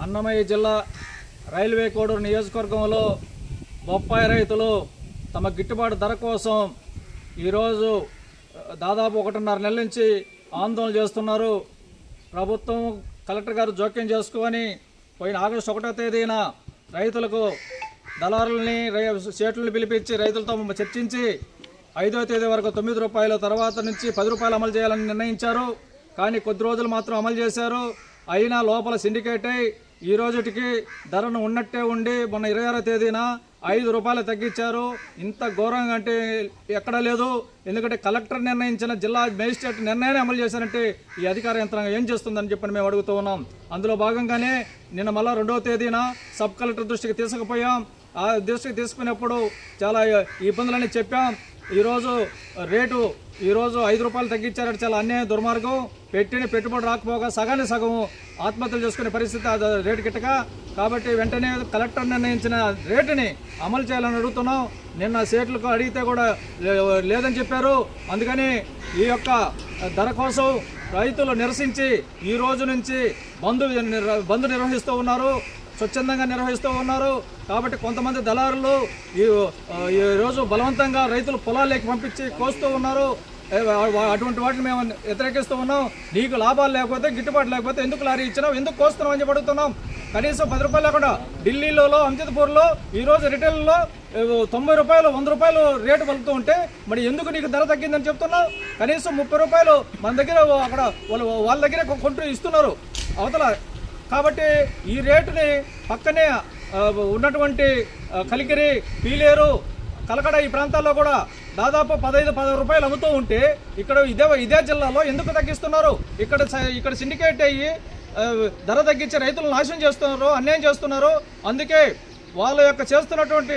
అన్నమయ్య జిల్లా రైల్వే కోడూరు నియోజకవర్గంలో బొప్పాయి రైతులు తమ గిట్టుబాటు ధర కోసం ఈరోజు దాదాపు 1.5 నెలల నుంచి ఆందోళన చేస్తున్నారు. ప్రభుత్వం కలెక్టర్ గారు జోక్యం చేసుకొని పోయిన ఆగస్టు 1వ తేదీన రైతులకు దళారులని సేట్లను పిలిపించి రైతులతో చర్చించి 5వ తేదీ వరకు 9 రూపాయల తర్వాత నుంచి 10 రూపాయలు అమలు చేయాలని నిర్ణయించారు. కానీ కొద్ది రోజులు మాత్రం అమలు చేశారు. అయినా లోపల సిండికేట్ అయి ఈ రోజుటికి ధరను ఉన్నట్టే ఉండి మొన్న 26వ తేదీన 5 రూపాయలు తగ్గించారు. ఇంత ఘోరంగా అంటే ఎక్కడా లేదు. ఎందుకంటే కలెక్టర్ నిర్ణయించిన జిల్లా మేజిస్ట్రేట్ నిర్ణయాన్ని అమలు చేశారంటే ఈ అధికార యంత్రాంగం ఏం చేస్తుందని చెప్పని మేము అడుగుతూ ఉన్నాం. అందులో భాగంగానే నిన్న మళ్ళీ 2వ తేదీన సబ్ కలెక్టర్ దృష్టికి తీసుకుపోయాం. ఆ దృష్టికి తీసుకున్నప్పుడు చాలా ఇబ్బందులని చెప్పాం. ఈరోజు రేటు 5 రూపాయలు తగ్గించారంటే చాలా అన్యాయం, దుర్మార్గం. పెట్టిన పెట్టుబడి రాకపోగా సగానికి సగం ఆత్మహత్యలు చేసుకునే పరిస్థితి రేటు గిట్టక. కాబట్టి వెంటనే కలెక్టర్ నిర్ణయించిన రేటుని అమలు చేయాలని అడుగుతున్నాం. నిన్న సేట్లకు అడిగితే కూడా లేదని చెప్పారు. అందుకని ఈ యొక్క ధర కోసం రైతులు నిరసించి ఈ రోజు నుంచి బంద్ నిర్వహిస్తూ ఉన్నారు, స్వచ్ఛందంగా నిర్వహిస్తూ ఉన్నారు. కాబట్టి కొంతమంది దళారులు ఈరోజు బలవంతంగా రైతులు పొలాల్లోకి పంపించి కోస్తూ ఉన్నారు. అటువంటి వాటిని మేము వ్యతిరేకిస్తూ ఉన్నాం. నీకు లాభాలు లేకపోతే, గిట్టుబాటు లేకపోతే ఎందుకు లారీ ఇచ్చినావు, ఎందుకు కోస్తున్నావు అని చెప్పి అడుగుతున్నాం. కనీసం 10 రూపాయలు లేకుండా ఢిల్లీలో, అమ్జద్పూర్లో ఈరోజు రిటైల్లో 90 రూపాయలు, 100 రూపాయలు రేటు పలుకుతూ ఉంటే మరి ఎందుకు నీకు ధర తగ్గిందని చెప్తున్నావు? కనీసం 30 రూపాయలు మన దగ్గర అక్కడ వాళ్ళ దగ్గర కొంటూ ఇస్తున్నారు అవతల. కాబట్టి ఈ రేటుని పక్కనే ఉన్నటువంటి కలికిరి, పీలేరు, కలకడ ఈ ప్రాంతాల్లో కూడా దాదాపు 15-10 రూపాయలు అమ్ముతూ ఉంటే ఇక్కడ ఇదే జిల్లాలో ఎందుకు తగ్గిస్తున్నారు? ఇక్కడ సిండికేట్ అయ్యి ధర తగ్గించి రైతులను నాశనం చేస్తున్నారు, అన్యాయం చేస్తున్నారు. అందుకే వాళ్ళ యొక్క చేస్తున్నటువంటి